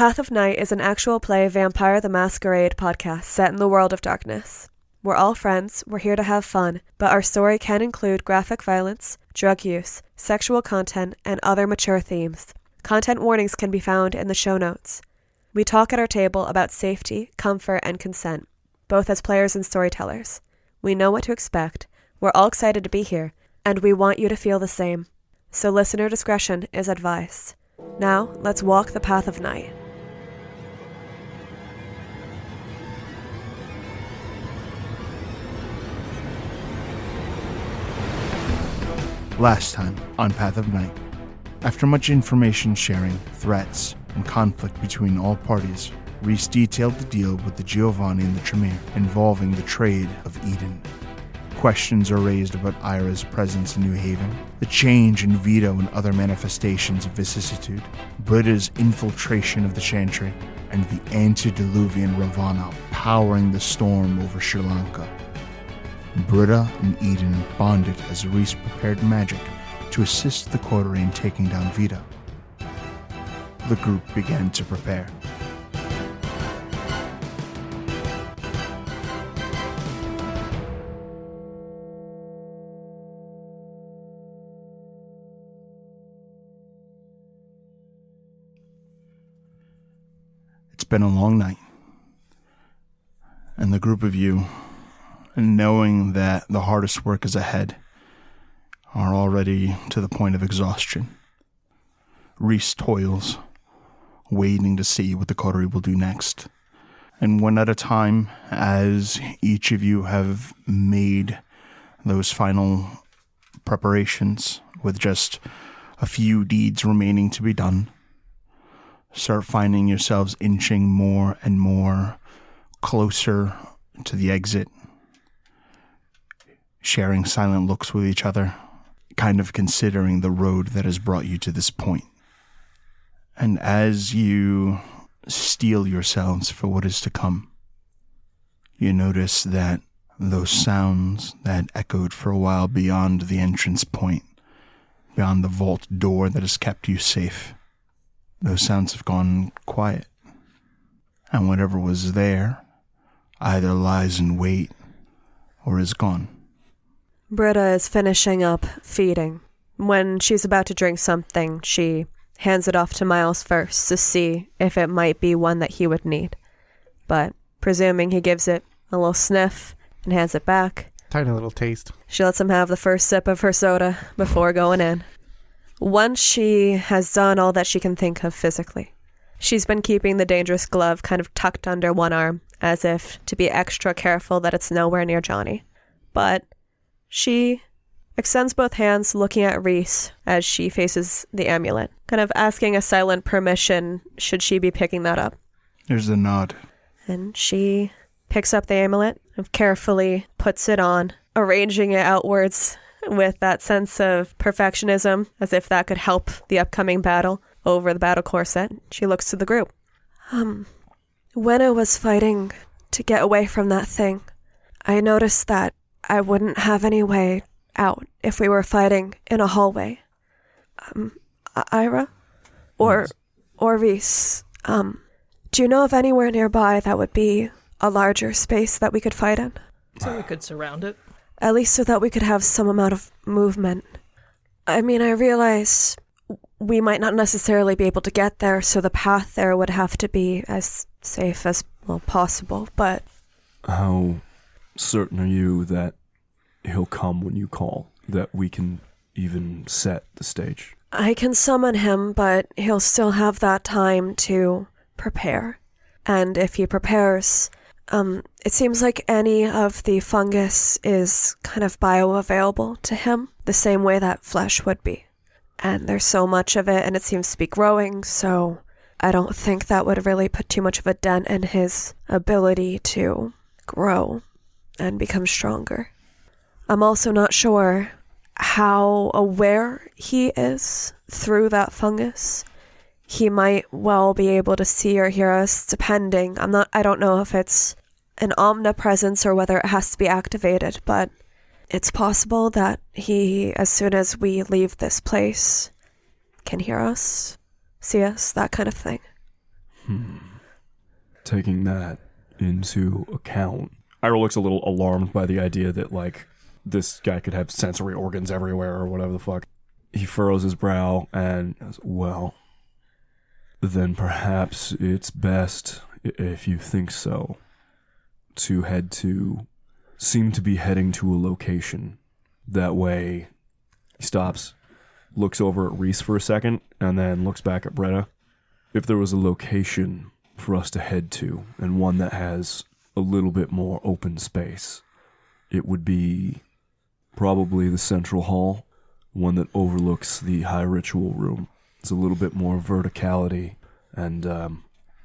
Path of Night is an actual play Vampire the Masquerade podcast set in the world of darkness. We're all friends, we're here to have fun, but our story can include graphic violence, drug use, sexual content, and other mature themes. Content warnings can be found in the show notes. We talk at our table about safety, comfort, and consent, both as players and storytellers. We know what to expect, we're all excited to be here, and we want you to feel the same. So listener discretion is advised. Now, let's walk the path of night. Last time on Path of Night. After much information sharing, threats, and conflict between all parties, Reiss detailed the deal with the Giovanni and the Tremere involving the trade of Eden. Questions are raised about Ira's presence in New Haven, the change in Vito and other manifestations of vicissitude, Britta's infiltration of the chantry, and the antediluvian Ravana powering the storm over Sri Lanka. Britta and Eden bonded as Reiss prepared magic to assist the coterie in taking down Vito. The group began to prepare. It's been a long night, and the group of you, and knowing that the hardest work is ahead, are already to the point of exhaustion. Reiss toils, waiting to see what the coterie will do next. And one at a time, as each of you have made those final preparations with just a few deeds remaining to be done, start finding yourselves inching more and more closer to the exit, sharing silent looks with each other, kind of considering the road that has brought you to this point. And as you steel yourselves for what is to come, you notice that those sounds that echoed for a while beyond the entrance point, beyond the vault door that has kept you safe, those sounds have gone quiet. And whatever was there either lies in wait or is gone. Britta is finishing up feeding. When she's about to drink something, she hands it off to Miles first to see if it might be one that he would need. But presuming he gives it a little sniff and hands it back, tiny little taste, she lets him have the first sip of her soda before going in. Once she has done all that she can think of physically, she's been keeping the dangerous glove kind of tucked under one arm, as if to be extra careful that it's nowhere near Johnny. But she extends both hands, looking at Reiss as she faces the amulet, kind of asking a silent permission should she be picking that up. There's a nod. And she picks up the amulet and carefully puts it on, arranging it outwards with that sense of perfectionism, as if that could help the upcoming battle over the battle corset. She looks to the group. When I was fighting to get away from that thing, I noticed that I wouldn't have any way out if we were fighting in a hallway. Ira? Or Reiss, do you know of anywhere nearby that would be a larger space that we could fight in? So we could surround it? At least so that we could have some amount of movement. I mean, I realize we might not necessarily be able to get there, so the path there would have to be as safe as possible, but... How certain are you that he'll come when you call, that we can even set the stage? I can summon him, but he'll still have that time to prepare. And if he prepares, it seems like any of the fungus is kind of bioavailable to him, the same way that flesh would be. And there's so much of it, and it seems to be growing, so I don't think that would really put too much of a dent in his ability to grow and become stronger. I'm also not sure how aware he is through that fungus. He might well be able to see or hear us, depending. I don't know if it's an omnipresence or whether it has to be activated, but it's possible that he, as soon as we leave this place, can hear us, see us, that kind of thing. taking that into account, Ira looks a little alarmed by the idea that, like, this guy could have sensory organs everywhere or whatever the fuck. He furrows his brow and goes, well, then perhaps it's best, if you think so, to seem to be heading to a location. That way, he stops, looks over at Reiss for a second, and then looks back at Britta. If there was a location for us to head to, and one that has a little bit more open space, it would be probably the central hall, one that overlooks the high ritual room. It's a little bit more verticality, and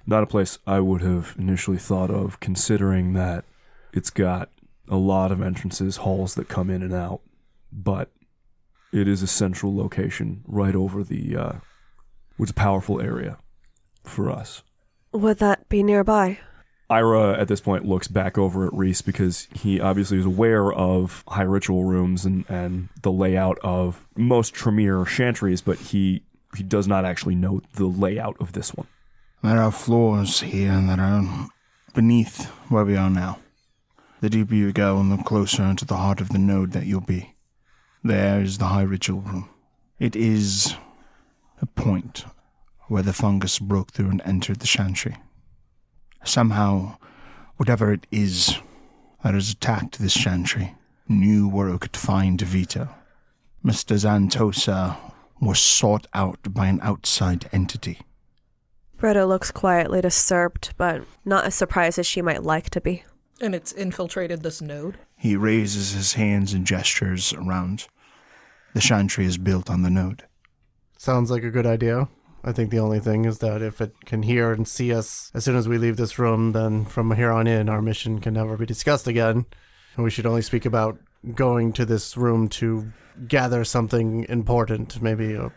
not a place I would have initially thought of, considering that it's got a lot of entrances, halls that come in and out, but it is a central location right over the, it's a powerful area for us. Would that be nearby? Ira, at this point, looks back over at Reiss because he obviously is aware of high ritual rooms and the layout of most Tremere chantries, but he does not actually know the layout of this one. There are floors here that are beneath where we are now. The deeper you go and the closer to the heart of the node that you'll be. There is the high ritual room. It is a point where the fungus broke through and entered the chantry. Somehow, whatever it is that has attacked this chantry knew where it could find Vito. Mr. Zantosa was sought out by an outside entity. Britta looks quietly disturbed, but not as surprised as she might like to be. And it's infiltrated this node? He raises his hands and gestures around. The chantry is built on the node. Sounds like a good idea. I think the only thing is that if it can hear and see us as soon as we leave this room, then from here on in, our mission can never be discussed again. And we should only speak about going to this room to gather something important, maybe a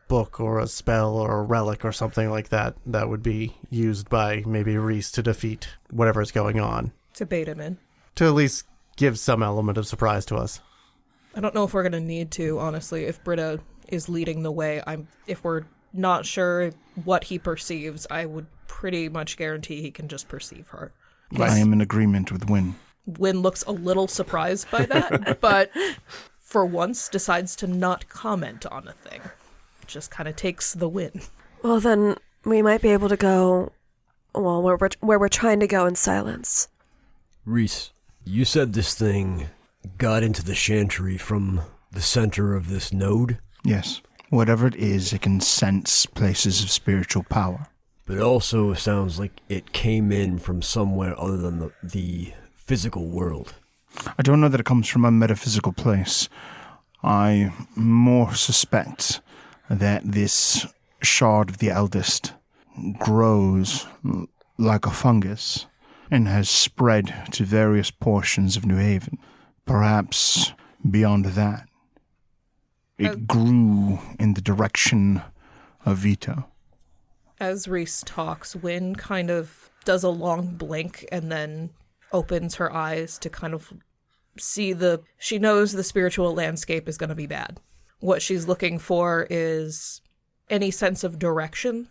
book or a spell or a relic or something like that, that would be used by maybe Reiss to defeat whatever is going on. To bait him in. To at least give some element of surprise to us. I don't know if we're going to need to, honestly, if Britta is leading the way. If we're not sure what he perceives, I would pretty much guarantee he can just perceive her. I am in agreement with Wynn. Wynn looks a little surprised by that, but for once decides to not comment on a thing. Just kind of takes the win. Well, then we might be able to go, well, where we're trying to go in silence. Reiss, you said this thing got into the chantry from the center of this node? Yes. Whatever it is, it can sense places of spiritual power. But it also sounds like it came in from somewhere other than the physical world. I don't know that it comes from a metaphysical place. I more suspect that this shard of the eldest grows like a fungus and has spread to various portions of New Haven. Perhaps beyond that. It grew in the direction of Vito. As Reiss talks, Wynn kind of does a long blink and then opens her eyes to kind of see she knows the spiritual landscape is going to be bad. What she's looking for is any sense of direction,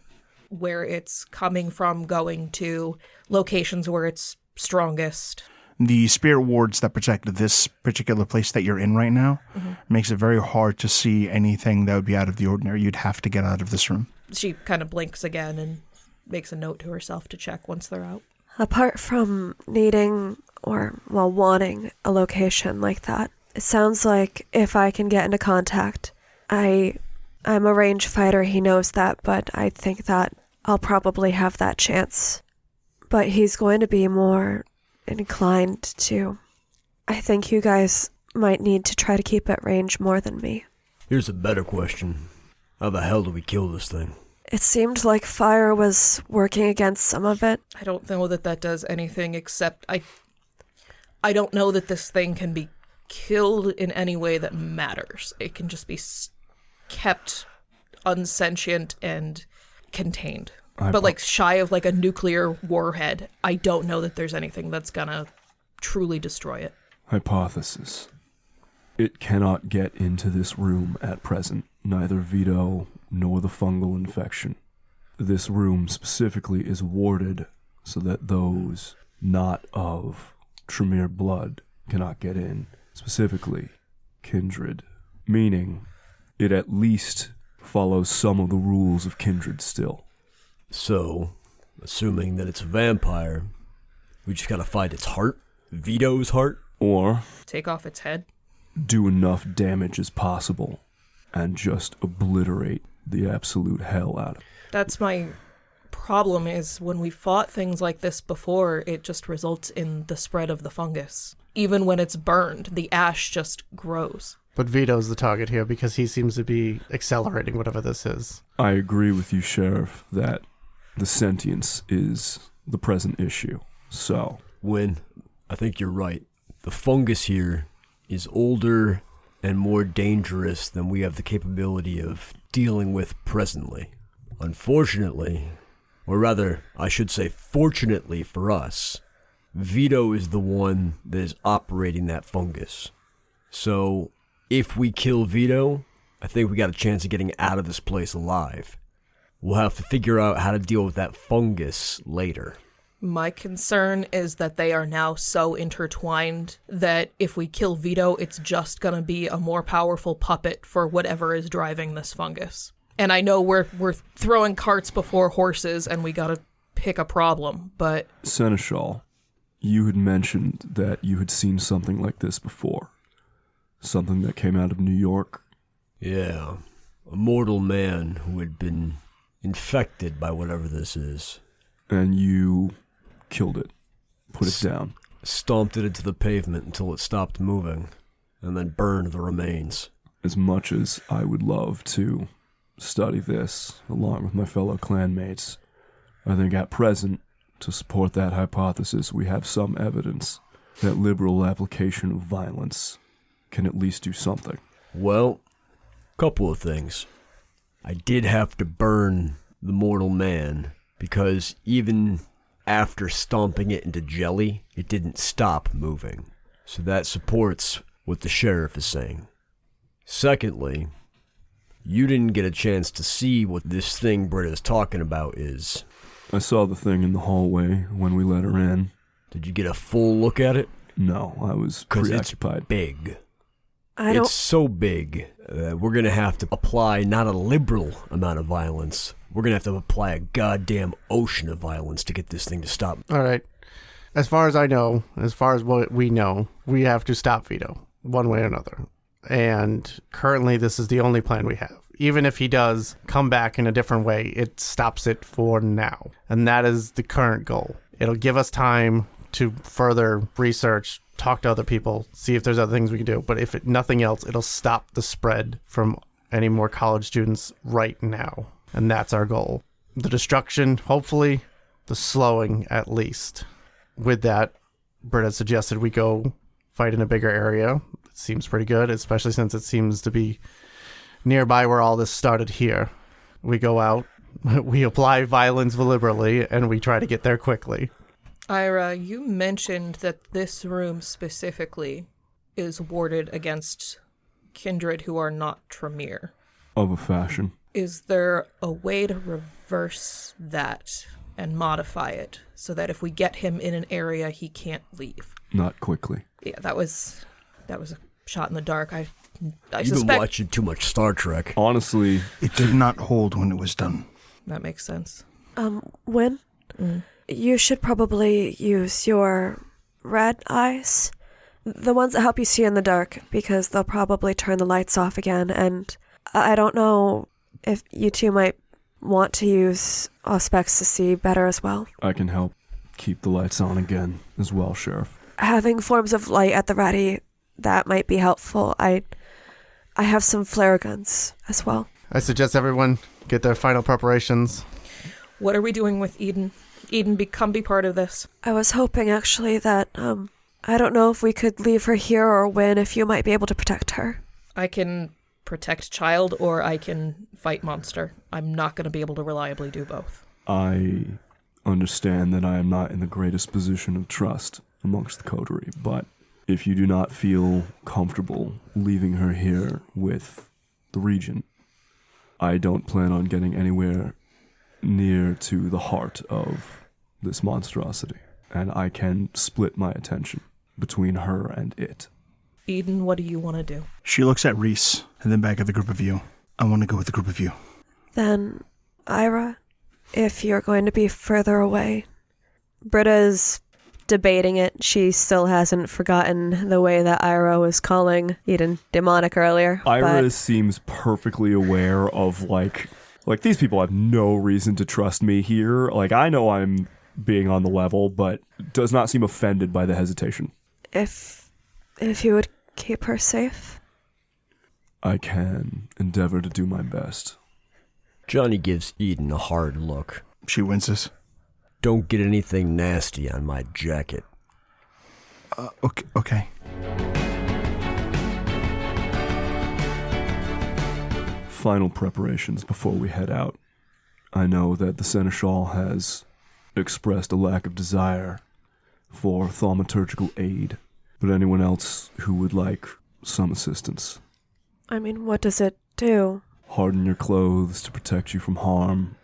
where it's coming from, going to locations where it's strongest. The spirit wards that protect this particular place that you're in right now makes it very hard to see anything that would be out of the ordinary. You'd have to get out of this room. She kind of blinks again and makes a note to herself to check once they're out. Apart from needing or, wanting a location like that, it sounds like if I can get into contact, I'm a range fighter, he knows that, but I think that I'll probably have that chance. But he's going to be more inclined to. I think you guys might need to try to keep at range more than me. Here's a better question. How the hell do we kill this thing? It seemed like fire was working against some of it. I don't know that does anything except I don't know that this thing can be killed in any way that matters. It can just be kept unsentient and contained. But shy of a nuclear warhead, I don't know that there's anything that's gonna truly destroy it. Hypothesis. It cannot get into this room at present, neither Vito nor the fungal infection. This room specifically is warded so that those not of Tremere blood cannot get in, specifically kindred, meaning it at least follows some of the rules of kindred still. So, assuming that it's a vampire, we just gotta find its heart? Vito's heart? Or Take off its head. do enough damage as possible and just obliterate the absolute hell out of it. That's my problem, is when we fought things like this before, it just results in the spread of the fungus. Even when it's burned, the ash just grows. But Vito's the target here because he seems to be accelerating whatever this is. I agree with you, Sheriff, that the sentience is the present issue. So, Wynn, I think you're right. The fungus here is older and more dangerous than we have the capability of dealing with presently. Unfortunately, or rather, I should say fortunately for us, Vito is the one that is operating that fungus. So, if we kill Vito, I think we got a chance of getting out of this place alive. We'll have to figure out how to deal with that fungus later. My concern is that they are now so intertwined that if we kill Vito, it's just going to be a more powerful puppet for whatever is driving this fungus. And I know we're throwing carts before horses and we got to pick a problem, but... Seneschal, you had mentioned that you had seen something like this before. Something that came out of New York. Yeah, a mortal man who had been infected by whatever this is. And you killed it. Put it down. Stomped it into the pavement until it stopped moving, and then burned the remains. As much as I would love to study this along with my fellow clanmates, I think at present, to support that hypothesis, we have some evidence that liberal application of violence can at least do something. Well, couple of things. I did have to burn the mortal man, because even after stomping it into jelly, it didn't stop moving. So that supports what the sheriff is saying. Secondly, you didn't get a chance to see what this thing Britta's talking about is. I saw the thing in the hallway when we let her in. Did you get a full look at it? No, I was 'Cause preoccupied. it's big. I don't. It's so big that we're going to have to apply not a liberal amount of violence. We're going to have to apply a goddamn ocean of violence to get this thing to stop. All right. As far as I know, as far as what we know, we have to stop Vito one way or another. And currently this is the only plan we have. Even if he does come back in a different way, it stops it for now. And that is the current goal. It'll give us time to further research, talk to other people, see if there's other things we can do. But if nothing else, it'll stop the spread from any more college students right now. And that's our goal. The destruction, hopefully, the slowing at least. With that, Britta suggested we go fight in a bigger area. It seems pretty good, especially since it seems to be nearby where all this started here. We go out, we apply violence deliberately, and we try to get there quickly. Ira, you mentioned that this room specifically is warded against kindred who are not Tremere. Of a fashion. Is there a way to reverse that and modify it so that if we get him in an area, he can't leave? Not quickly. Yeah, that was a shot in the dark. I You've suspect been watching too much Star Trek. Honestly, It did not hold when it was done. that makes sense. Wynn, you should probably use your red eyes. The ones that help you see in the dark, because they'll probably turn the lights off again, and I don't know if you two might want to use Auspex to see better as well. I can help keep the lights on again as well, Sheriff. Having forms of light at the ready, that might be helpful. I have some flare guns as well. I suggest everyone get their final preparations. What are we doing with Eden? Eden, come be part of this. I was hoping actually that, I don't know if we could leave her here or Wynn, if you might be able to protect her. I can protect child or I can fight monster. I'm not going to be able to reliably do both. I understand that I am not in the greatest position of trust amongst the coterie, but if you do not feel comfortable leaving her here with the Regent, I don't plan on getting anywhere near to the heart of this monstrosity, and I can split my attention between her and it. Eden, what do you want to do? She looks at Reiss and then back at the group of you. I want to go with the group of you. Then, Ira, if you're going to be further away. Britta's debating it. She still hasn't forgotten the way that Ira was calling Eden demonic earlier. Ira seems perfectly aware of, like these people have no reason to trust me here. Like, I know I'm being on the level, but does not seem offended by the hesitation. If you would keep her safe. I can endeavor to do my best. Johnny gives Eden a hard look. She winces. Don't get anything nasty on my jacket. Okay. Final preparations before we head out. I know that the Seneschal has expressed a lack of desire for thaumaturgical aid, but anyone else who would like some assistance. I mean, what does it do? Harden your clothes to protect you from harm.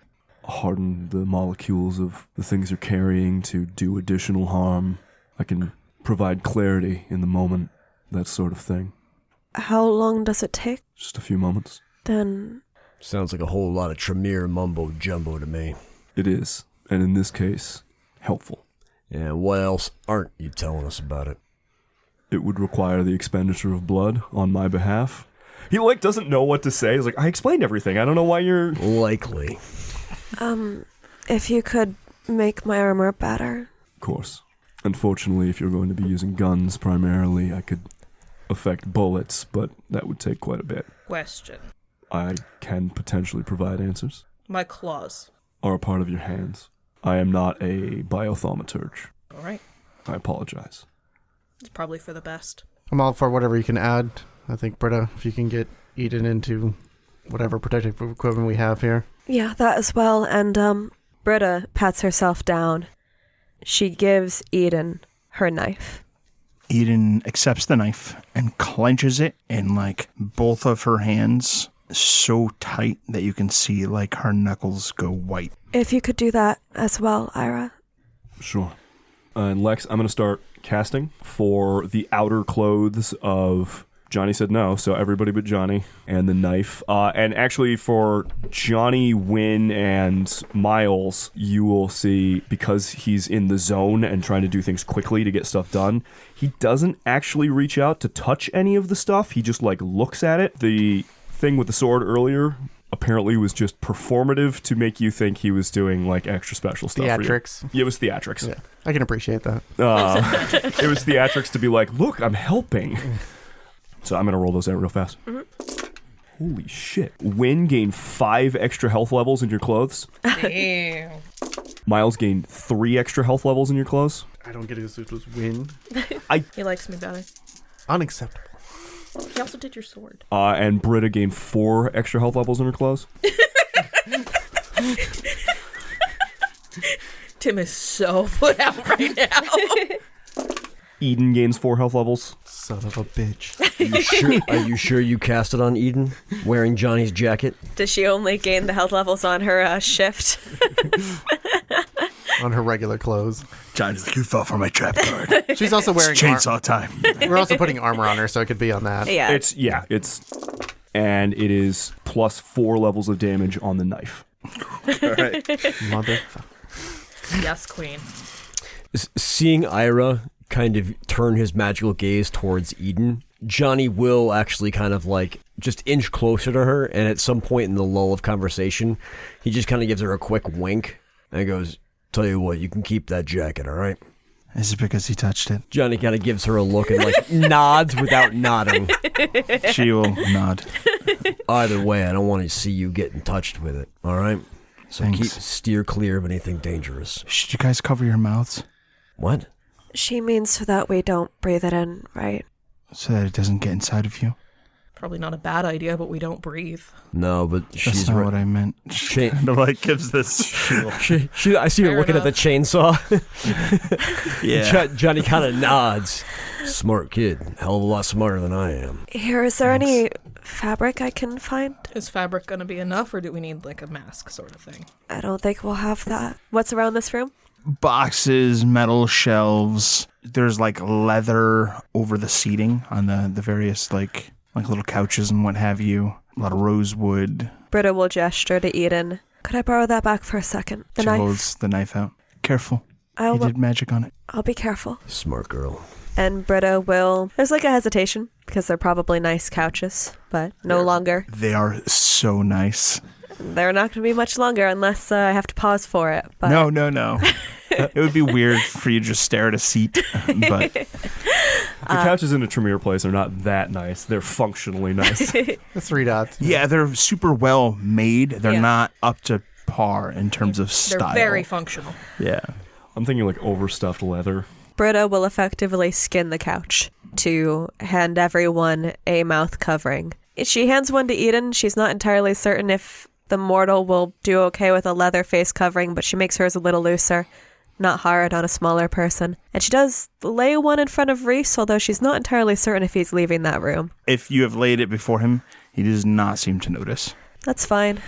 Harden the molecules of the things you're carrying to do additional harm. I can provide clarity in the moment, that sort of thing. How long does it take? Just a few moments. Then... Sounds like a whole lot of Tremere mumbo-jumbo to me. It is, and in this case, helpful. And what else aren't you telling us about it? It would require the expenditure of blood on my behalf. He, doesn't know what to say. He's like, I explained everything. I don't know why you're... Likely. If you could make my armor better. Of course. Unfortunately, if you're going to be using guns primarily, I could affect bullets, but that would take quite a bit. Question. I can potentially provide answers. My claws. Are a part of your hands. I am not a biothaumaturge. All right. I apologize. It's probably for the best. I'm all for whatever you can add. I think, Britta, if you can get Eden into whatever protective equipment we have here. Yeah, that as well. And Britta pats herself down. She gives Eden her knife. Eden accepts the knife and clenches it in both of her hands so tight that you can see her knuckles go white. If you could do that as well, Ira. Sure. And Lex, I'm going to start casting for the outer clothes of... Johnny said no, so everybody but Johnny and the knife. And actually for Johnny, Wynn, and Miles, you will see, because he's in the zone and trying to do things quickly to get stuff done, he doesn't actually reach out to touch any of the stuff. He just looks at it. The thing with the sword earlier apparently was just performative to make you think he was doing extra special stuff. Theatrics. For you. Yeah, it was theatrics. Yeah, I can appreciate that. It was theatrics to be look, I'm helping. So I'm going to roll those out real fast. Mm-hmm. Holy shit. Wynn gained 5 extra health levels in your clothes. Damn. Miles gained 3 extra health levels in your clothes. I don't get it. This was Wynn. He likes me better. Unacceptable. He also did your sword. And Britta gained 4 extra health levels in her clothes. Tim is so put out right now. Eden gains 4 health levels. Son of a bitch. Are you sure you cast it on Eden, wearing Johnny's jacket? Does she only gain the health levels on her shift? On her regular clothes. Johnny's like, you fell for my trap card. She's also wearing chainsaw time. We're also putting armor on her, so it could be on that. Yeah. And it is plus 4 levels of damage on the knife. All right. Motherfucker. Yes, queen. Seeing Ira kind of turn his magical gaze towards Eden, Johnny will actually kind of just inch closer to her, and at some point in the lull of conversation, he just kind of gives her a quick wink and goes, tell you what, you can keep that jacket, all right? Is it because he touched it? Johnny kind of gives her a look and nods without nodding. She will nod. Either way, I don't want to see you getting touched with it, all right? So Thanks. steer clear of anything dangerous. Should you guys cover your mouths? What? She means so that we don't breathe it in, right? So that it doesn't get inside of you? Probably not a bad idea, but we don't breathe. No, but That's she's not right. what I meant. She kind of gives this... I see her Fair looking enough. at the chainsaw. Yeah. Johnny kind of nods. Smart kid. Hell of a lot smarter than I am. Here, is there any fabric I can find? Is fabric going to be enough, or do we need a mask sort of thing? I don't think we'll have that. What's around this room? boxes, metal shelves. There's like leather over the seating on the various like little couches and what have you. A lot of rosewood. Britta will gesture to Eden. Could I borrow that back for a second? The She knife. holds the knife out. Careful. You did magic on it. I'll be careful. Smart girl. And Britta will... There's like a hesitation because they're probably nice couches, but no longer. They are so nice. They're not going to be much longer unless I have to pause for it. But... No. It would be weird for you to just stare at a seat, but... The couches in a Tremere place are not that nice. They're functionally nice. The 3 dots. Yeah, they're super well made. They're not up to par in terms of style. They're very functional. Yeah. I'm thinking like overstuffed leather. Britta will effectively skin the couch to hand everyone a mouth covering. She hands one to Eden. She's not entirely certain if the mortal will do okay with a leather face covering, but she makes hers a little looser, not hard on a smaller person. And she does lay one in front of Reiss, although she's not entirely certain if he's leaving that room. If you have laid it before him, he does not seem to notice. That's fine.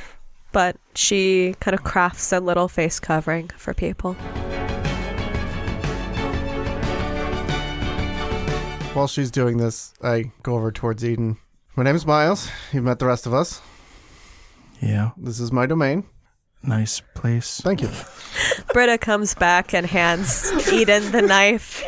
But she kind of crafts a little face covering for people. While she's doing this, I go over towards Eden. My name is Miles. You've met the rest of us. Yeah. This is my domain. Nice place. Thank you. Britta comes back and hands Eden the knife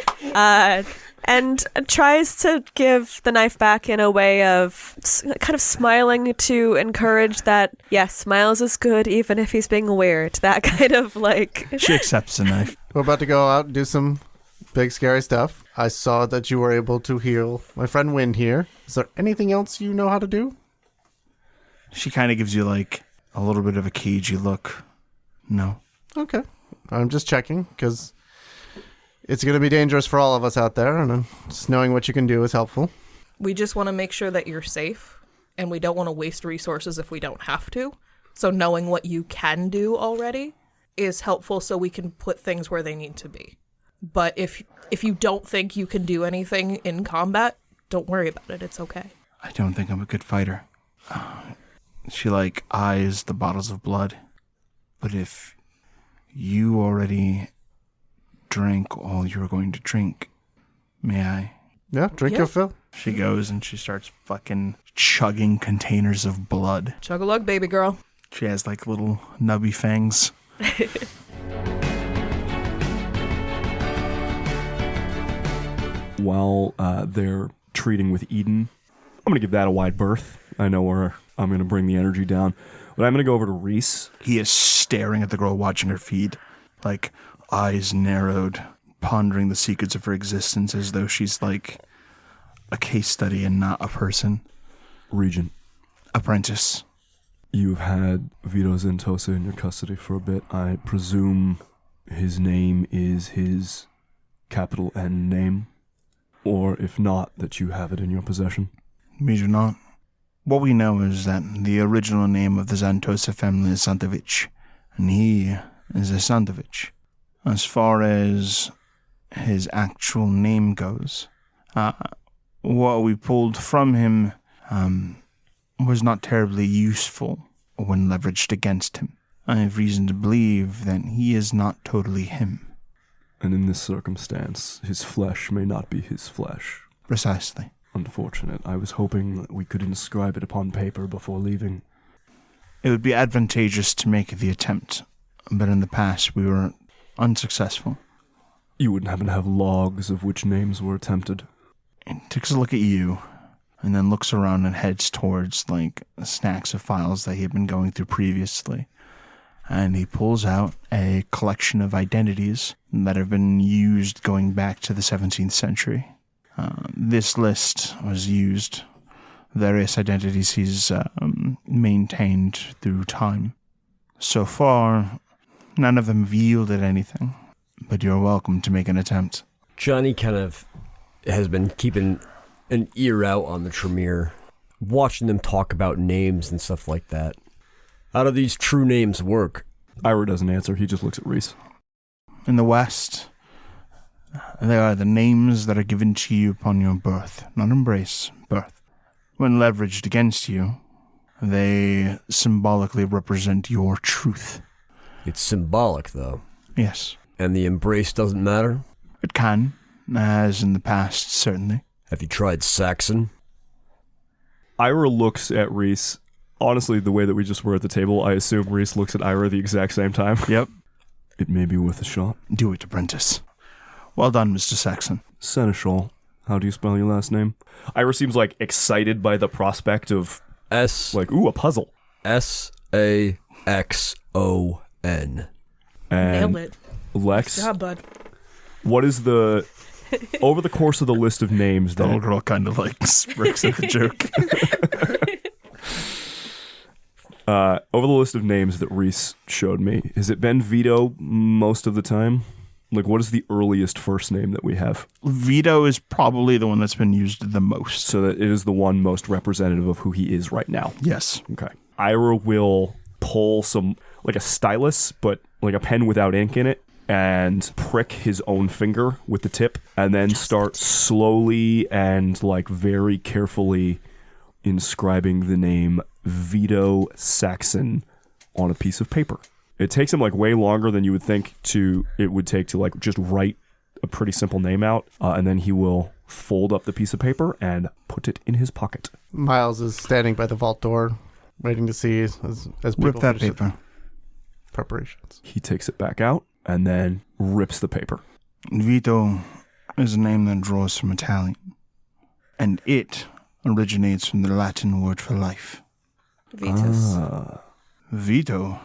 and tries to give the knife back in a way of kind of smiling to encourage that, yes, Miles is good even if he's being weird. That kind of like... She accepts the knife. We're about to go out and do some big scary stuff. I saw that you were able to heal my friend Wynn here. Is there anything else you know how to do? She kind of gives you like a little bit of a cagey look. No. Okay. I'm just checking because it's going to be dangerous for all of us out there, and just knowing what you can do is helpful. We just want to make sure that you're safe, and we don't want to waste resources if we don't have to. So knowing what you can do already is helpful so we can put things where they need to be. But if you don't think you can do anything in combat, don't worry about it. It's okay. I don't think I'm a good fighter. She like eyes the bottles of blood. But if you already drank all you're going to drink, may I? Yeah, drink your fill. She goes and she starts fucking chugging containers of blood. Chug-a-lug, baby girl. She has like little nubby fangs. While they're treating with Eden, I'm going to give that a wide berth. I know where I'm going to bring the energy down. But I'm going to go over to Reiss. He is staring at the girl, watching her feed, like eyes narrowed, pondering the secrets of her existence as though she's like a case study and not a person. Regent. Apprentice. You've had Vito Zantosa in your custody for a bit. I presume his name is his capital N name. Or if not, that you have it in your possession. We do not. What we know is that the original name of the Zantosa family is Santovich, and he is a Santovich. As far as his actual name goes, what we pulled from him was not terribly useful when leveraged against him. I have reason to believe that he is not totally him. And in this circumstance, his flesh may not be his flesh. Precisely. Unfortunate. I was hoping that we could inscribe it upon paper before leaving. It would be advantageous to make the attempt, but in the past we were unsuccessful. You wouldn't happen to have logs of which names were attempted? He takes a look at you, and then looks around and heads towards, like, stacks of files that he had been going through previously. And he pulls out a collection of identities that have been used going back to the 17th century. This list was used, various identities he's maintained through time. So far, none of them have yielded anything, but you're welcome to make an attempt. Johnny kind of has been keeping an ear out on the Tremere, watching them talk about names and stuff like that. How do these true names work? Ira doesn't answer. He just looks at Reiss. In the West, they are the names that are given to you upon your birth, not embrace, birth. When leveraged against you, they symbolically represent your truth. It's symbolic, though. Yes. And the embrace doesn't matter? It can, as in the past, certainly. Have you tried Saxon? Ira looks at Reiss. Honestly, the way that we just were at the table, I assume Reiss looks at Ira the exact same time. Yep. It may be worth a shot. Do it, apprentice. Well done, Mr. Saxon. Seneschal. How do you spell your last name? Ira seems like excited by the prospect of a puzzle. Saxon. And Nailed it. Lex, Good job, bud. what is the over the course of the list of names The that old girl kind of like smirks at the joke. over the list of names that Reiss showed me, has it been Vito most of the time? Like, what is the earliest first name that we have? Vito is probably the one that's been used the most. So that it is the one most representative of who he is right now. Yes. Okay. Ira will pull some, like a stylus, but like a pen without ink in it, and prick his own finger with the tip, and then start slowly and like very carefully inscribing the name Vito Saxon on a piece of paper. It takes him like way longer than you would think it would take to like just write a pretty simple name out, and then he will fold up the piece of paper and put it in his pocket. Miles is standing by the vault door, waiting to see as people Rip that finish paper. preparations. He takes it back out and then rips the paper. Vito is a name that draws from Italian, and it originates from the Latin word for life. Vitus. Vito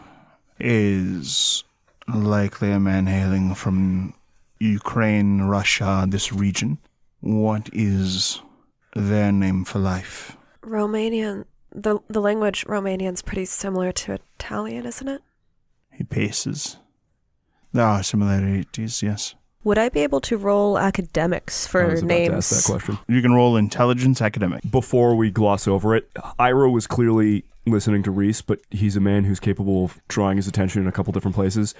is likely a man hailing from Ukraine, Russia, this region. What is their name for life? Romanian. The language Romanian's pretty similar to Italian, isn't it? He paces. There are similarities, yes. Would I be able to roll academics I for was about names? to ask that question. You can roll intelligence academic. Before we gloss over it, Ira was clearly listening to Reiss, but he's a man who's capable of drawing his attention in a couple different places.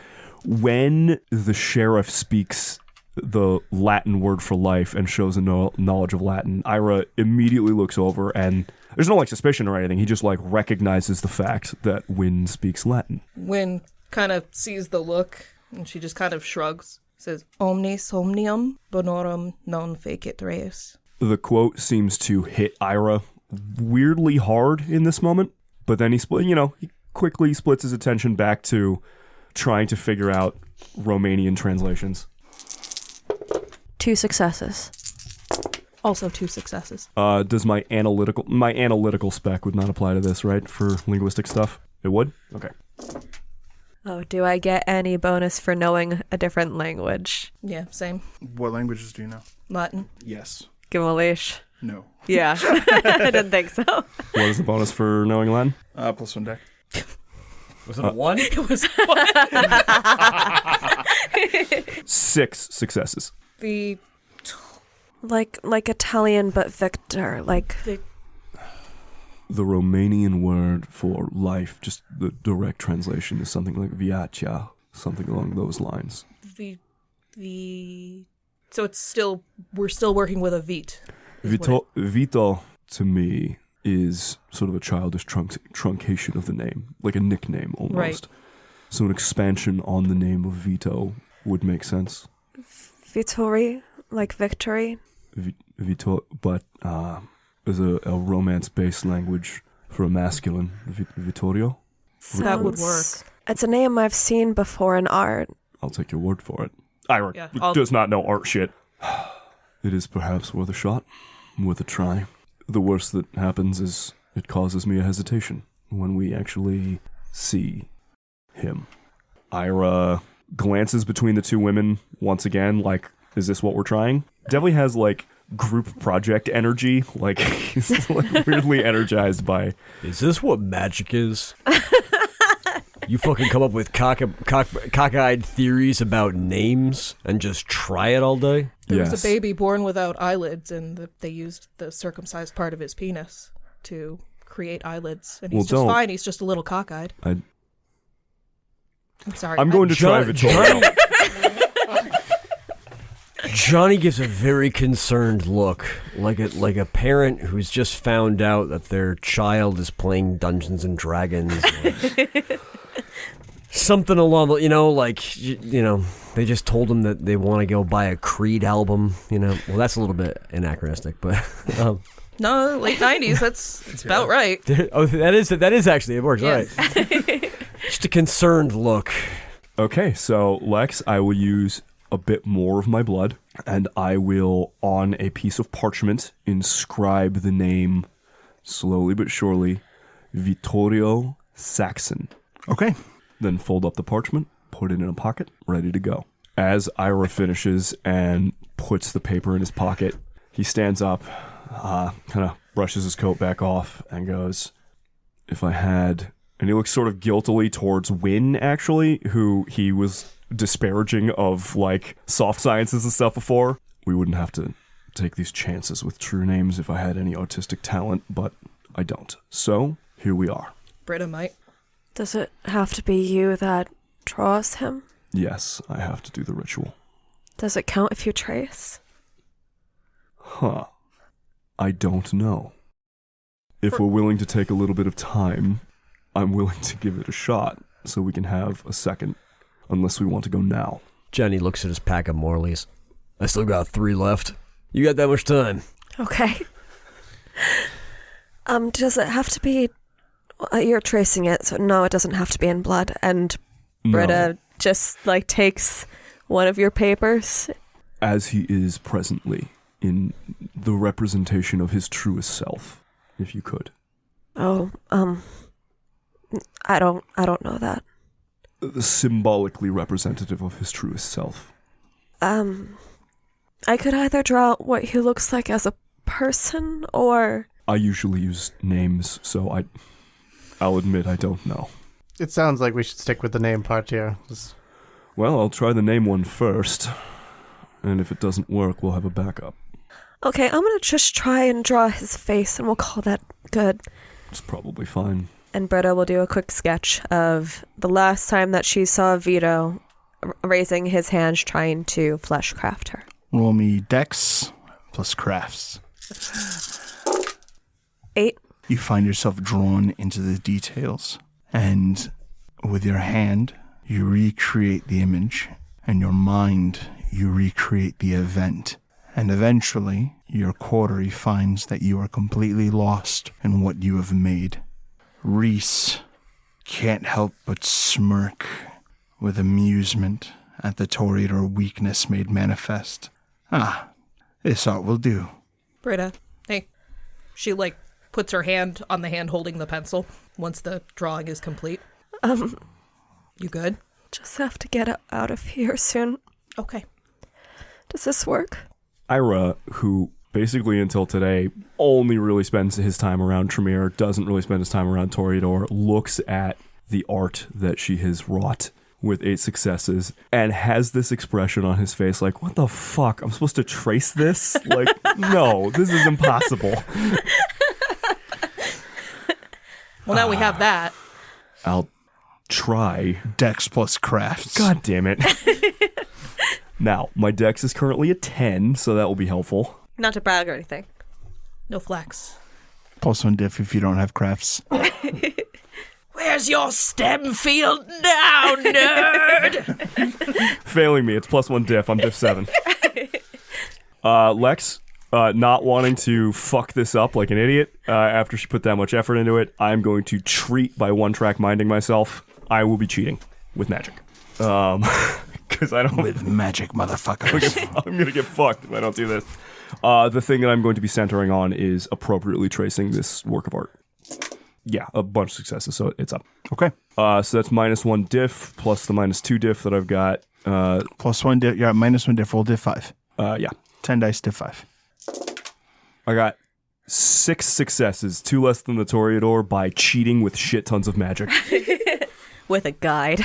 When the sheriff speaks the Latin word for life and shows a knowledge of Latin, Ira immediately looks over, and there's no like suspicion or anything. He just like recognizes the fact that Wynn speaks Latin. Wynn kind of sees the look, and she just kind of shrugs. Says, Omnis omnium bonorum non fecit res. The quote seems to hit Ira weirdly hard in this moment, but then he quickly splits his attention back to trying to figure out Romanian translations. 2 successes. Also 2 successes. Does my analytical spec would not apply to this, right? For linguistic stuff? It would? Okay. Oh, do I get any bonus for knowing a different language? Yeah, same. What languages do you know? Latin. Yes. Give him a leash. No. Yeah, I didn't think so. What is the bonus for knowing Latin? +1 deck. Was it a 1? It was 6 successes. the Like Italian, but Victor. Like The Romanian word for life, just the direct translation is something like viața, something along those lines. So we're still working with a vit. Vito, to me, is sort of a childish truncation of the name, like a nickname almost. Right. So an expansion on the name of Vito would make sense. Vittori, like victory. Vito, but is a romance-based language for a masculine, Vittorio. That would work. It's a name I've seen before in art. I'll take your word for it. Ira Yeah, does not know art shit. It is perhaps worth a shot, worth a try. The worst that happens is it causes me a hesitation when we actually see him. Ira glances between the two women once again, like, is this what we're trying? Definitely has, like, group project energy. Like, he's like, weirdly energized by... Is this what magic is? You fucking come up with cockeyed theories about names and just try it all day? There was a baby born without eyelids, and they used the circumcised part of his penis to create eyelids. And he's fine. He's just a little cockeyed. I'm sorry. I'm going to try Vittorio. Johnny gives a very concerned look, like a parent who's just found out that their child is playing Dungeons and Dragons. Something along the, They just told him that they want to go buy a Creed album, Well, that's a little bit anachronistic, but... No, late 90s, it's about right. Oh, that is actually, it works, Yeah. right. Just a concerned look. Okay, so Lex, I will use a bit more of my blood, and I will, on a piece of parchment, inscribe the name, slowly but surely, Vittorio Saxon. Okay. Then fold up the parchment, put it in a pocket, ready to go. As Ira finishes and puts the paper in his pocket, he stands up, kind of brushes his coat back off, and goes, if I had... And he looks sort of guiltily towards Wynn, actually, who he was disparaging of, like, soft sciences and stuff before. We wouldn't have to take these chances with true names if I had any artistic talent, but I don't. So, here we are. Britta might. Does it have to be you that draws him? Yes, I have to do the ritual. Does it count if you trace? Huh. I don't know. If we're willing to take a little bit of time, I'm willing to give it a shot so we can have a second, unless we want to go now. Jenny looks at his pack of Morleys. I still got 3 left. You got that much time. Okay. Does it have to be... You're tracing it, so no, it doesn't have to be in blood. And Britta just, like, takes one of your papers. As he is presently, in the representation of his truest self, if you could. Oh, I don't know that. Symbolically representative of his truest self. I could either draw what he looks like as a person, or... I usually use names, so I'll admit I don't know. It sounds like we should stick with the name part here. Well, I'll try the name one first, and if it doesn't work, we'll have a backup. Okay, I'm gonna just try and draw his face, and we'll call that good. It's probably fine. And Britta will do a quick sketch of the last time that she saw Vito raising his hands trying to fleshcraft her. Roll me Dex plus crafts. 8. You find yourself drawn into the details, and with your hand, you recreate the image, and your mind, you recreate the event. And eventually, your coterie finds that you are completely lost in what you have made. Reiss can't help but smirk with amusement at the Toreador weakness made manifest. This art will do. Britta, hey. She, like, puts her hand on the hand holding the pencil once the drawing is complete. You good? Just have to get out of here soon. Okay. Does this work? Ira, who basically until today only really spends his time around Tremere, doesn't really spend his time around Toreador, looks at the art that she has wrought with 8 successes and has this expression on his face like, what the fuck? I'm supposed to trace this? Like, no, this is impossible. Well, now we have that. I'll try. Dex plus crafts. God damn it. Now, my dex is currently a 10, so that will be helpful. Not to brag or anything. No flex. Plus 1 diff if you don't have crafts. Where's your STEM field now, nerd? Failing me, it's plus 1 diff. I'm diff 7. Lex, not wanting to fuck this up like an idiot after she put that much effort into it, I'm going to treat by one-track minding myself. I will be cheating with magic. Because I don't... With magic, motherfuckers. I'm going to get fucked if I don't do this. The thing that I'm going to be centering on is appropriately tracing this work of art. Yeah, a bunch of successes, so it's up. Okay. So that's minus 1 diff plus the minus 2 diff that I've got. Plus 1 diff. Yeah, minus 1 diff. Roll diff 5. Yeah. 10 dice, diff 5. I got 6 successes, 2 less than the Toreador by cheating with shit tons of magic. With a guide.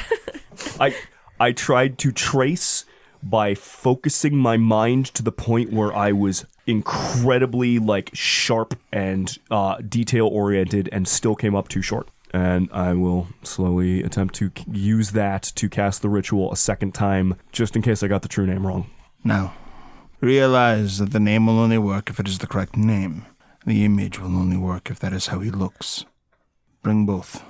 I tried to trace by focusing my mind to the point where I was incredibly like sharp and detail oriented and still came up too short. And I will slowly attempt to use that to cast the ritual a second time just in case I got the true name wrong. Now, realize that the name will only work if it is the correct name. The image will only work if that is how he looks. Bring both.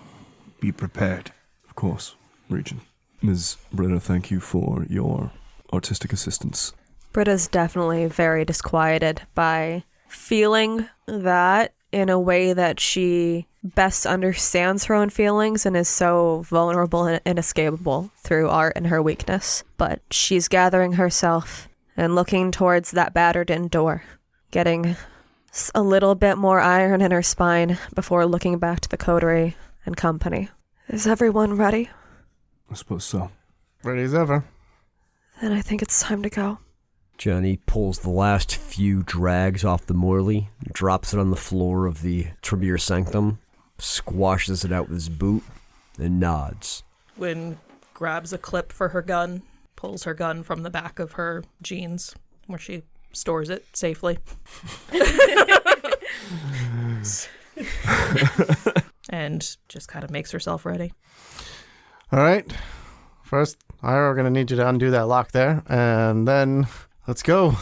Be prepared. Of course, Regent. Ms. Britta, thank you for your artistic assistance. Britta's definitely very disquieted by feeling that in a way that she best understands her own feelings and is so vulnerable and inescapable through art and her weakness. But she's gathering herself and looking towards that battered-in door, getting a little bit more iron in her spine before looking back to the coterie and company. Is everyone ready? I suppose so. Ready as ever. Then I think it's time to go. Johnny pulls the last few drags off the Morley, drops it on the floor of the Tremere Sanctum, squashes it out with his boot, and nods. Wynn grabs a clip for her gun, pulls her gun from the back of her jeans, where she stores it safely. And just kind of makes herself ready. All right. First, Ira, we're going to need you to undo that lock there, and then let's go.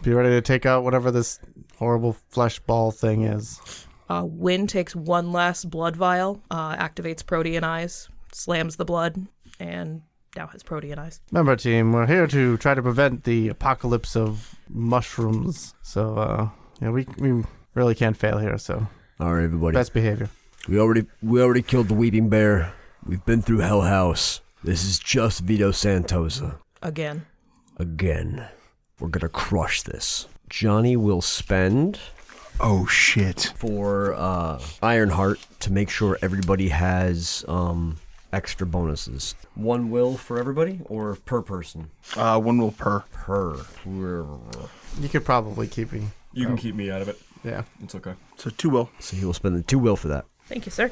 Be ready to take out whatever this horrible flesh ball thing is. Wynn takes one last blood vial, activates Protean Eyes, slams the blood, and now has Protean Eyes. Remember, team, we're here to try to prevent the apocalypse of mushrooms. So, we really can't fail here, so All right, everybody. best behavior. We already killed the Weeping Bear. We've been through Hell House. This is just Vito Zantosa. Again. We're gonna crush this. Johnny will spend Oh, shit. for Ironheart to make sure everybody has extra bonuses. One will for everybody or per person? 1 will per. Per. You could probably keep me. You can keep me out of it. Yeah. It's okay. So 2 will. So he will spend the 2 will for that. Thank you, sir.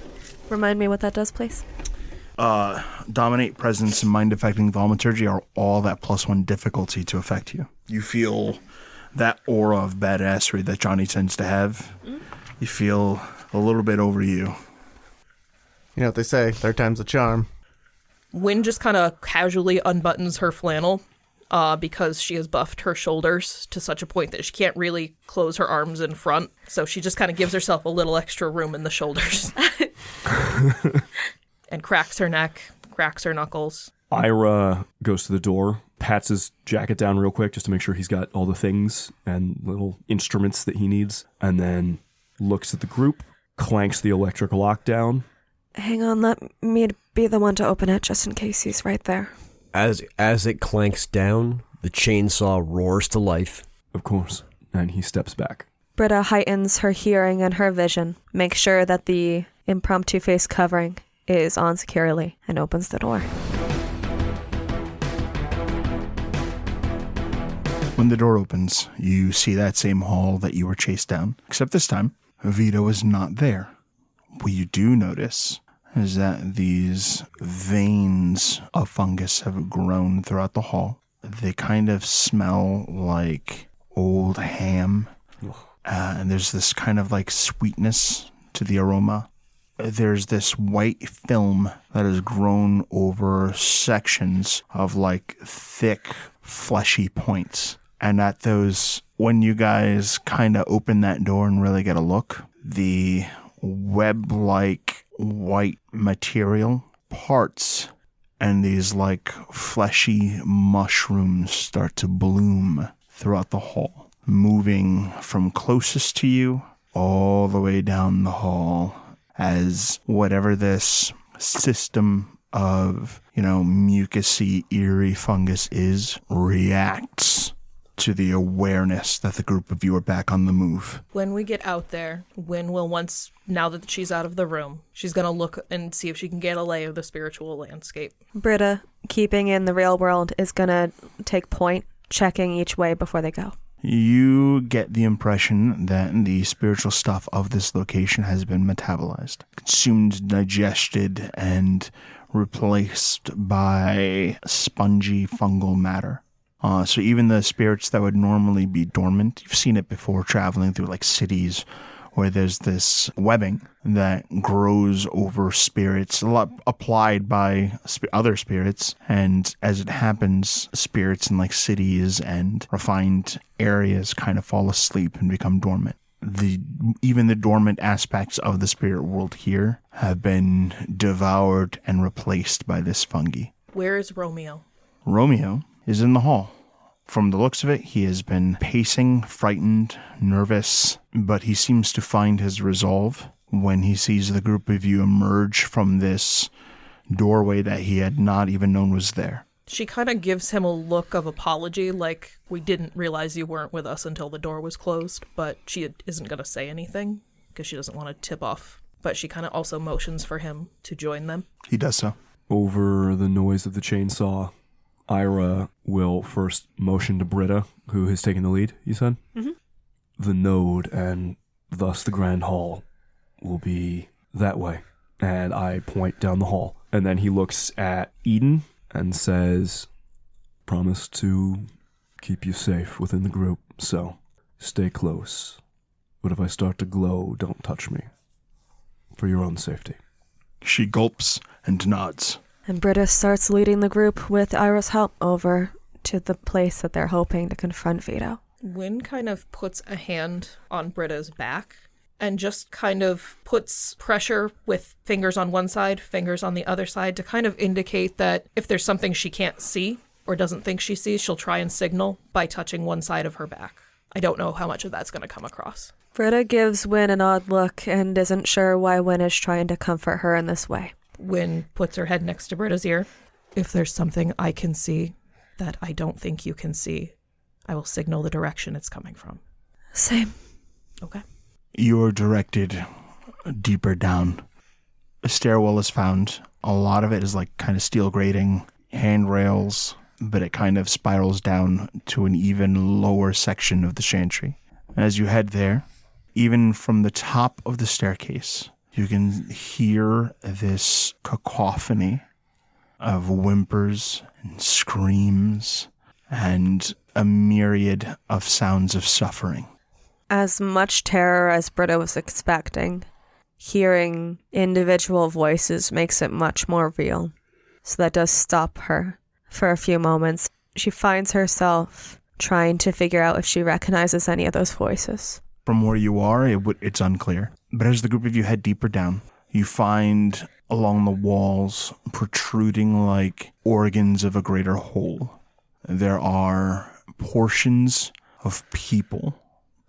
Remind me what that does, please. Dominate, presence, and mind-affecting thaumaturgy are all that +1 difficulty to affect you. You feel that aura of badassery that Johnny tends to have. You feel a little bit over you. You know what they say, third time's a charm. Wynn just kind of casually unbuttons her flannel because she has buffed her shoulders to such a point that she can't really close her arms in front. So she just kind of gives herself a little extra room in the shoulders. And cracks her neck, cracks her knuckles. Ira goes to the door, pats his jacket down real quick just to make sure he's got all the things and little instruments that he needs, and then looks at the group, clanks the electric lock down. Hang on, let me be the one to open it just in case he's right there. As it clanks down, the chainsaw roars to life. Of course. And he steps back. Britta heightens her hearing and her vision, makes sure that the impromptu face covering is on securely, and opens the door. When the door opens, you see that same hall that you were chased down, except this time, Vito is not there. What you do notice is that these veins of fungus have grown throughout the hall. They kind of smell like old ham, and there's this kind of like sweetness to the aroma. There's this white film that has grown over sections of like thick, fleshy points. And at those, when you guys kind of open that door and really get a look, the web-like white material parts and these like fleshy mushrooms start to bloom throughout the hall, moving from closest to you all the way down the hall, as whatever this system of, mucusy, eerie fungus is, reacts to the awareness that the group of you are back on the move. When we get out there, Wynn will now that she's out of the room, she's going to look and see if she can get a lay of the spiritual landscape. Britta, keeping in the real world, is gonna take point, checking each way before they go. You get the impression that the spiritual stuff of this location has been metabolized, consumed, digested, and replaced by spongy fungal matter. So even the spirits that would normally be dormant, you've seen it before traveling through like cities where there's this webbing that grows over spirits, a lot applied by other spirits. And as it happens, spirits in like cities and refined areas kind of fall asleep and become dormant. Even the dormant aspects of the spirit world here have been devoured and replaced by this fungi. Where is Romeo? Romeo is in the hall. From the looks of it, he has been pacing, frightened, nervous, but he seems to find his resolve when he sees the group of you emerge from this doorway that he had not even known was there. She kind of gives him a look of apology, like, we didn't realize you weren't with us until the door was closed, but she isn't going to say anything because she doesn't want to tip off. But she kind of also motions for him to join them. He does so. Over the noise of the chainsaw, Ira will first motion to Britta, who has taken the lead, you said? Mm-hmm. The node, and thus the Grand Hall, will be that way. And I point down the hall. And then he looks at Eden and says, promise to keep you safe within the group, so stay close. But if I start to glow, don't touch me. For your own safety. She gulps and nods. And Britta starts leading the group with Ira's help over to the place that they're hoping to confront Vito. Wynn kind of puts a hand on Britta's back and just kind of puts pressure with fingers on one side, fingers on the other side to kind of indicate that if there's something she can't see or doesn't think she sees, she'll try and signal by touching one side of her back. I don't know how much of that's going to come across. Britta gives Wynn an odd look and isn't sure why Wynn is trying to comfort her in this way. Wynn puts her head next to Britta's ear. If there's something I can see that I don't think you can see, I will signal the direction it's coming from. Same. Okay. You're directed deeper down. A stairwell is found. A lot of it is like kind of steel grating, handrails, but it kind of spirals down to an even lower section of the chantry. As you head there, even from the top of the staircase, you can hear this cacophony of whimpers and screams and a myriad of sounds of suffering. As much terror as Britta was expecting, hearing individual voices makes it much more real. So that does stop her for a few moments. She finds herself trying to figure out if she recognizes any of those voices. From where you are, it's unclear. But as the group of you head deeper down, you find along the walls protruding like organs of a greater whole. There are portions of people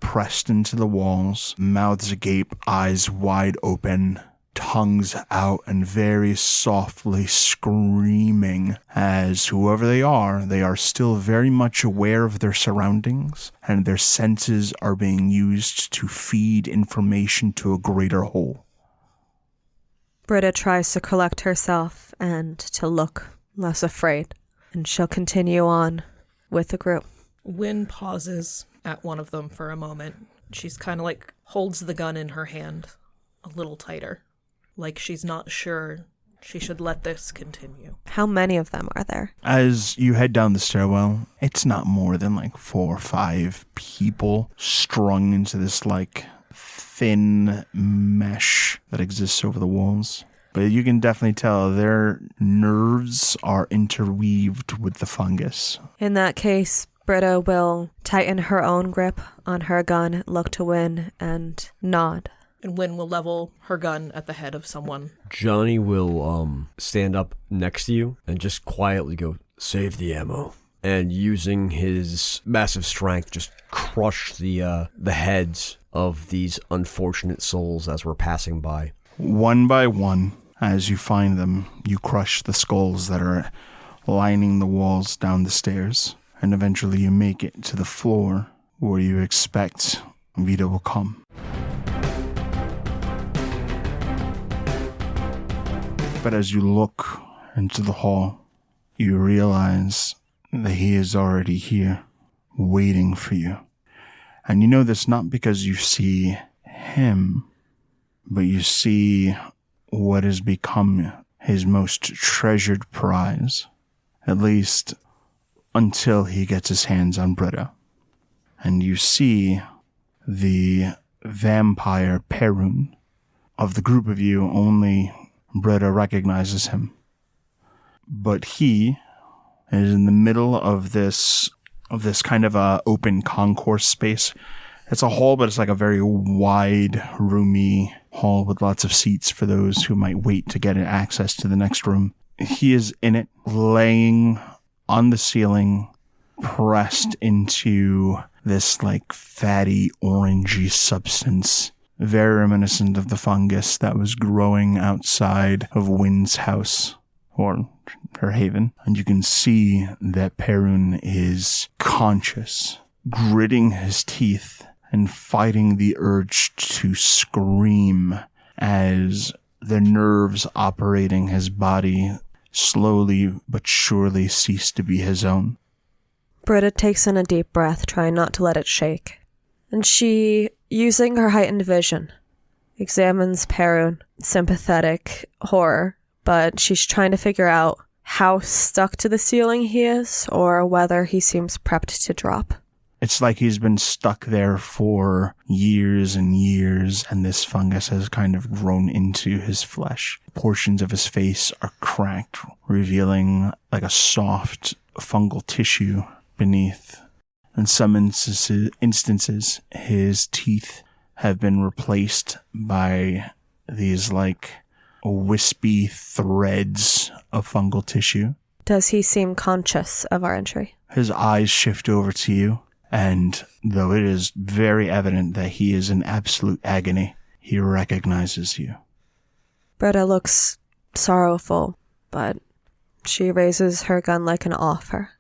pressed into the walls, mouths agape, eyes wide open, tongues out, and very softly screaming as whoever they are still very much aware of their surroundings, and their senses are being used to feed information to a greater whole. Britta tries to collect herself and to look less afraid, and she'll continue on with the group. Wynn pauses at one of them for a moment. She's kind of like holds the gun in her hand a little tighter, like she's not sure she should let this continue. How many of them are there? As you head down the stairwell, it's not more than like 4 or 5 people strung into this like thin mesh that exists over the walls. But you can definitely tell their nerves are interweaved with the fungus. In that case, Britta will tighten her own grip on her gun, look to Wynn, and nod. And Wynn will level her gun at the head of someone. Johnny will stand up next to you and just quietly go, "Save the ammo." And using his massive strength, just crush the heads of these unfortunate souls as we're passing by. One by one, as you find them, you crush the skulls that are lining the walls down the stairs. And eventually you make it to the floor where you expect Vito will come. But as you look into the hall, you realize that he is already here, waiting for you. And you know this not because you see him, but you see what has become his most treasured prize, at least until he gets his hands on Britta. And you see the vampire Perun. Of the group of you, only Britta recognizes him. But he is in the middle of this kind of a open concourse space. It's a hall, but it's like a very wide, roomy hall with lots of seats for those who might wait to get access to the next room. He is in it, laying on the ceiling, pressed into this like fatty orangey substance, very reminiscent of the fungus that was growing outside of Wynn's house, or her haven. And you can see that Perun is conscious, gritting his teeth and fighting the urge to scream as the nerves operating his body slowly but surely cease to be his own. Britta takes in a deep breath, trying not to let it shake. And she, using her heightened vision, examines Perun, sympathetic horror, but she's trying to figure out how stuck to the ceiling he is, or whether he seems prepped to drop. It's like he's been stuck there for years and years, and this fungus has kind of grown into his flesh. Portions of his face are cracked, revealing like a soft fungal tissue beneath. In some instances, his teeth have been replaced by these like wispy threads of fungal tissue. Does he seem conscious of our entry? His eyes shift over to you, and though it is very evident that he is in absolute agony, he recognizes you. Britta looks sorrowful, but she raises her gun like an offer.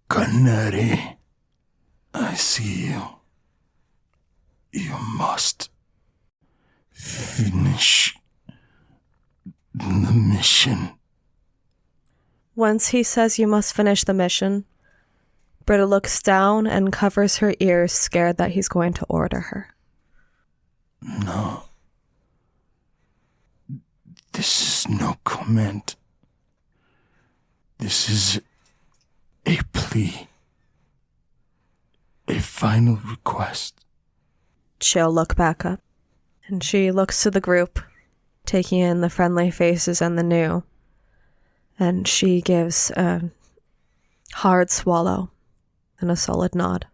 Canary, I see you. You must finish the mission. Once he says you must finish the mission, Britta looks down and covers her ears, scared that he's going to order her. No. This is no comment. This is a plea. A final request. She'll look back up, and she looks to the group, taking in the friendly faces and the new, and she gives a hard swallow and a solid nod.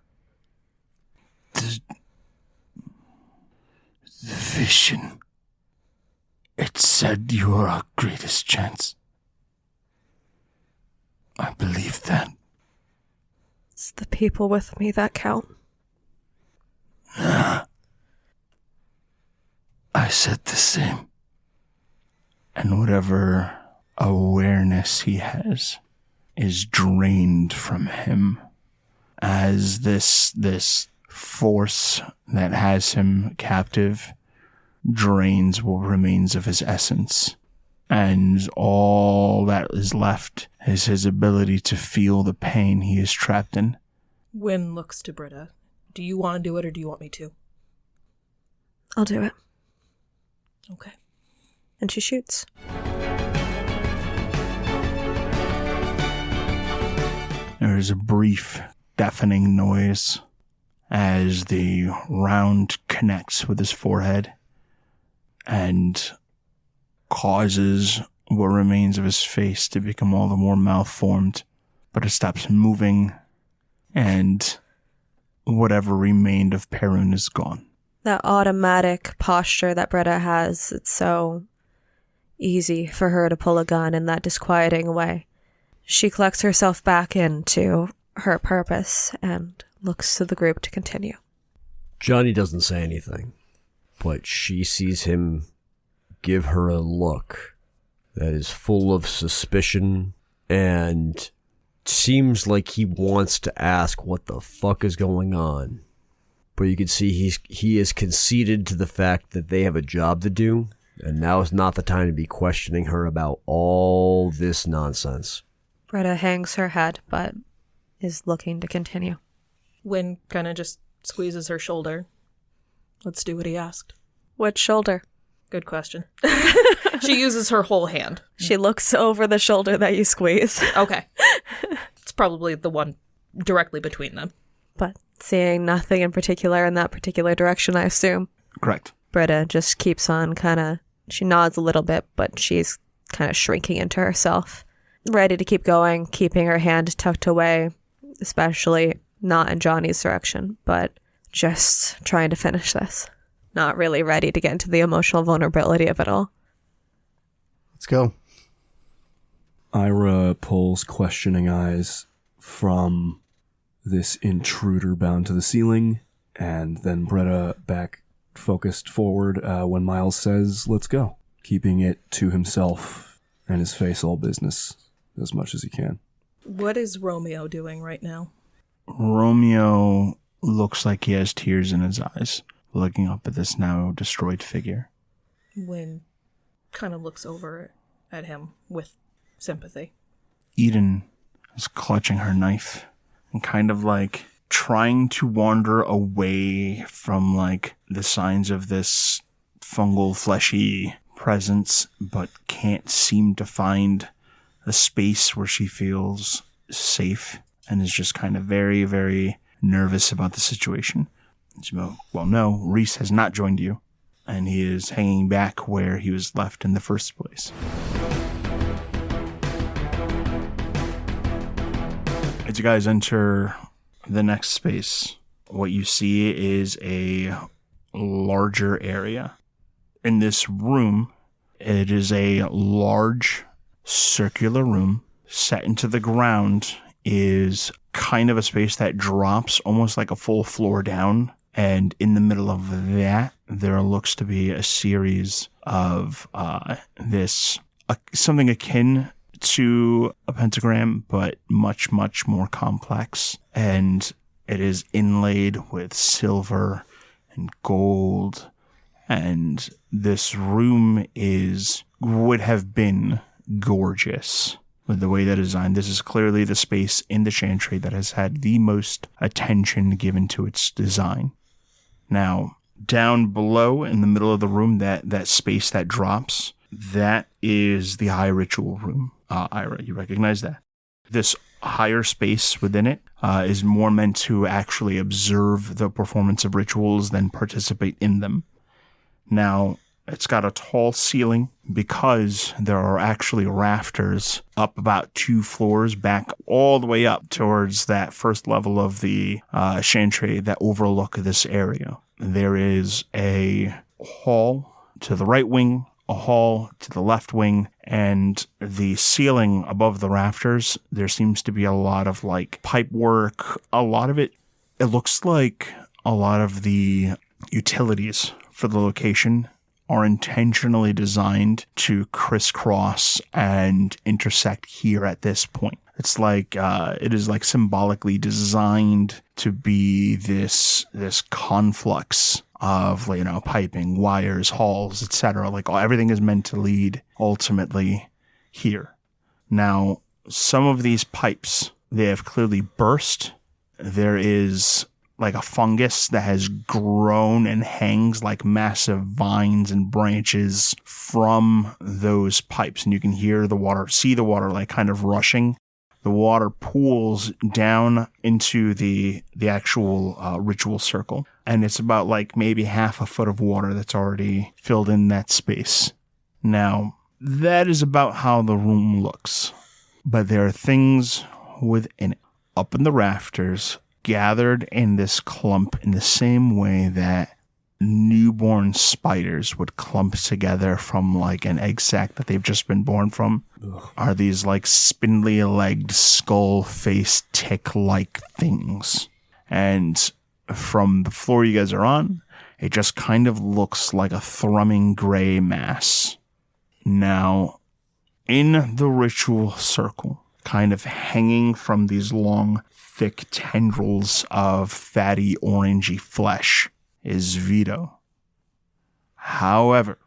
The vision. It said you are our greatest chance. I believe that. It's the people with me that count. I said the same. And whatever awareness he has is drained from him as this force that has him captive drains what remains of his essence. And all that is left is his ability to feel the pain he is trapped in. Wynn looks to Britta. Do you want to do it, or do you want me to? I'll do it. Okay. And she shoots. There is a brief, deafening noise as the round connects with his forehead and causes what remains of his face to become all the more malformed, but it stops moving, and whatever remained of Perun is gone. That automatic posture that Britta has, it's so easy for her to pull a gun in that disquieting way. She collects herself back into her purpose and looks to the group to continue. Johnny doesn't say anything, but she sees him give her a look that is full of suspicion and seems like he wants to ask what the fuck is going on. But you can see he is conceded to the fact that they have a job to do, and now is not the time to be questioning her about all this nonsense. Britta hangs her head, but is looking to continue. Wynn kind of just squeezes her shoulder. Let's do what he asked. Which shoulder? Good question. She uses her whole hand. She looks over the shoulder that you squeeze. Okay. It's probably the one directly between them. But seeing nothing in particular in that particular direction, I assume. Correct. Britta just keeps on she nods a little bit, but she's kind of shrinking into herself. Ready to keep going, keeping her hand tucked away, especially not in Johnny's direction, but just trying to finish this. Not really ready to get into the emotional vulnerability of it all. Let's go. Ira pulls questioning eyes from this intruder bound to the ceiling, and then Britta back focused forward when Miles says, let's go, keeping it to himself and his face all business as much as he can. What is Romeo doing right now? Romeo looks like he has tears in his eyes, looking up at this now destroyed figure. Wynn kind of looks over at him with sympathy. Eden is clutching her knife and kind of like trying to wander away from like the signs of this fungal, fleshy presence, but can't seem to find a space where she feels safe and is just kind of very, very nervous about the situation. Well, no, Reiss has not joined you, and he is hanging back where he was left in the first place. As you guys enter the next space, what you see is a larger area. In this room, it is a large circular room set into the ground, is kind of a space that drops almost like a full floor down. And in the middle of that, there looks to be a series of something akin to a pentagram, but much, much more complex. And it is inlaid with silver and gold. And this room would have been gorgeous with the way that it's designed. This is clearly the space in the chantry that has had the most attention given to its design. Now, down below in the middle of the room, that space that drops, that is the high ritual room. Ira, you recognize that? This higher space within it is more meant to actually observe the performance of rituals than participate in them. Now, it's got a tall ceiling because there are actually rafters up about 2 floors back all the way up towards that first level of the chantry that overlook this area. There is a hall to the right wing, a hall to the left wing, and the ceiling above the rafters, there seems to be a lot of like pipe work. A lot of it looks like a lot of the utilities for the location are intentionally designed to crisscross and intersect here at this point. It's like it is like symbolically designed to be this conflux of, you know, piping, wires, halls, etc. Like everything is meant to lead ultimately here. Now, some of these pipes, they have clearly burst. There is like a fungus that has grown and hangs like massive vines and branches from those pipes. And you can hear the water, see the water like kind of rushing. The water pools down into the actual ritual circle. And it's about like maybe half a foot of water that's already filled in that space. Now, that is about how the room looks. But there are things within it. Up in the rafters, gathered in this clump in the same way that newborn spiders would clump together from like an egg sac that they've just been born from, are these like spindly-legged, skull-faced, tick-like things. And from the floor you guys are on, it just kind of looks like a thrumming gray mass. Now, in the ritual circle, kind of hanging from these long, thick tendrils of fatty, orangey flesh, is Vito. However,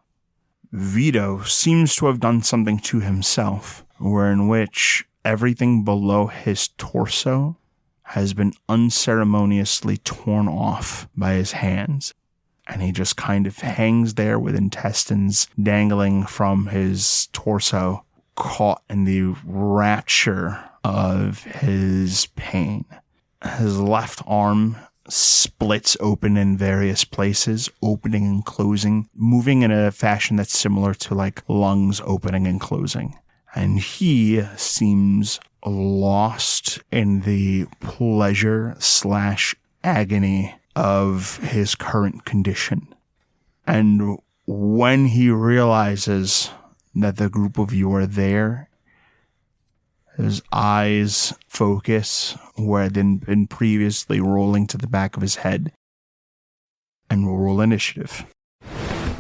Vito seems to have done something to himself, wherein which everything below his torso has been unceremoniously torn off by his hands, and he just kind of hangs there with intestines dangling from his torso, caught in the rapture of his pain. His left arm splits open in various places, opening and closing, moving in a fashion that's similar to like lungs opening and closing. And he seems lost in the pleasure/agony of his current condition. And when he realizes that the group of you are there, His eyes focus where they'd been previously rolling to the back of his head. And we'll roll initiative.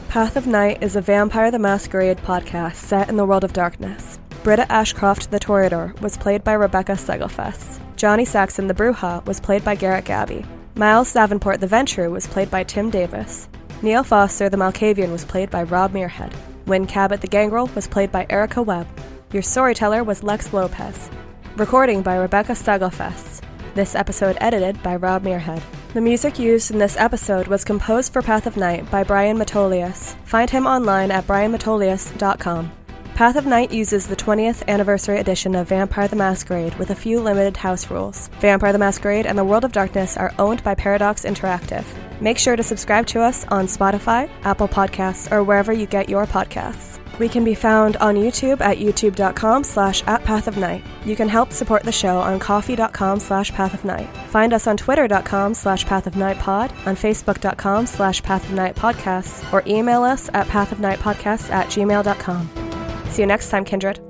Path of Night is a Vampire the Masquerade podcast set in the world of darkness. Britta Ashcroft the Toreador was played by Rebecca Steigelfest. Johnny Saxon the Bruja was played by Garrett Gabbey. Miles Davenport the Ventrue was played by Tim Davis. Neil Foster the Malkavian was played by Rob Muirhead. Wynn Cabot the Gangrel was played by Erika Webb. Your storyteller was Lex Lopez. Recording by Rebecca Steigelfest. This episode edited by Rob Muirhead. The music used in this episode was composed for Path of Night by Brian Matolius. Find him online at brianmatolius.com. Path of Night uses the 20th anniversary edition of Vampire the Masquerade with a few limited house rules. Vampire the Masquerade and the World of Darkness are owned by Paradox Interactive. Make sure to subscribe to us on Spotify, Apple Podcasts, or wherever you get your podcasts. We can be found on YouTube at youtube.com/@pathofnight. You can help support the show on coffee.com/pathofnight. Find us on twitter.com/pathofnightpod, on facebook.com/pathofnightpodcasts, or email us at pathofnightpodcasts@gmail.com. See you next time, Kindred.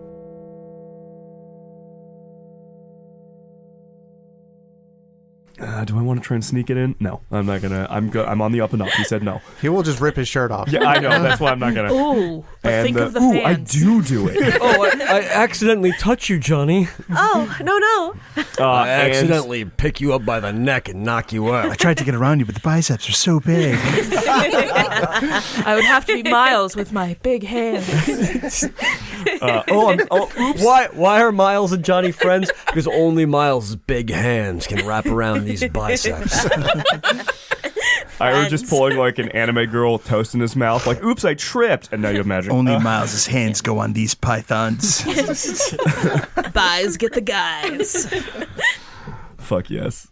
Do I want to try and sneak it in? No, I'm not gonna. I'm on the up and up. He said no. He will just rip his shirt off. Yeah, I know. That's why I'm not gonna. Ooh, but think of the I fans. do it. I accidentally touch you, Johnny. Oh, no. I accidentally pick you up by the neck and knock you I out. tried to get around you, but the biceps are so big. I would have to be Miles with my big hands. Oops. Why are Miles and Johnny friends? Because only Miles' big hands can wrap around these biceps. Ira just pulling like an anime girl toast in his mouth, like, oops, I tripped. And now you imagine. Only Miles' hands go on these pythons. Buys get the guys. Fuck yes.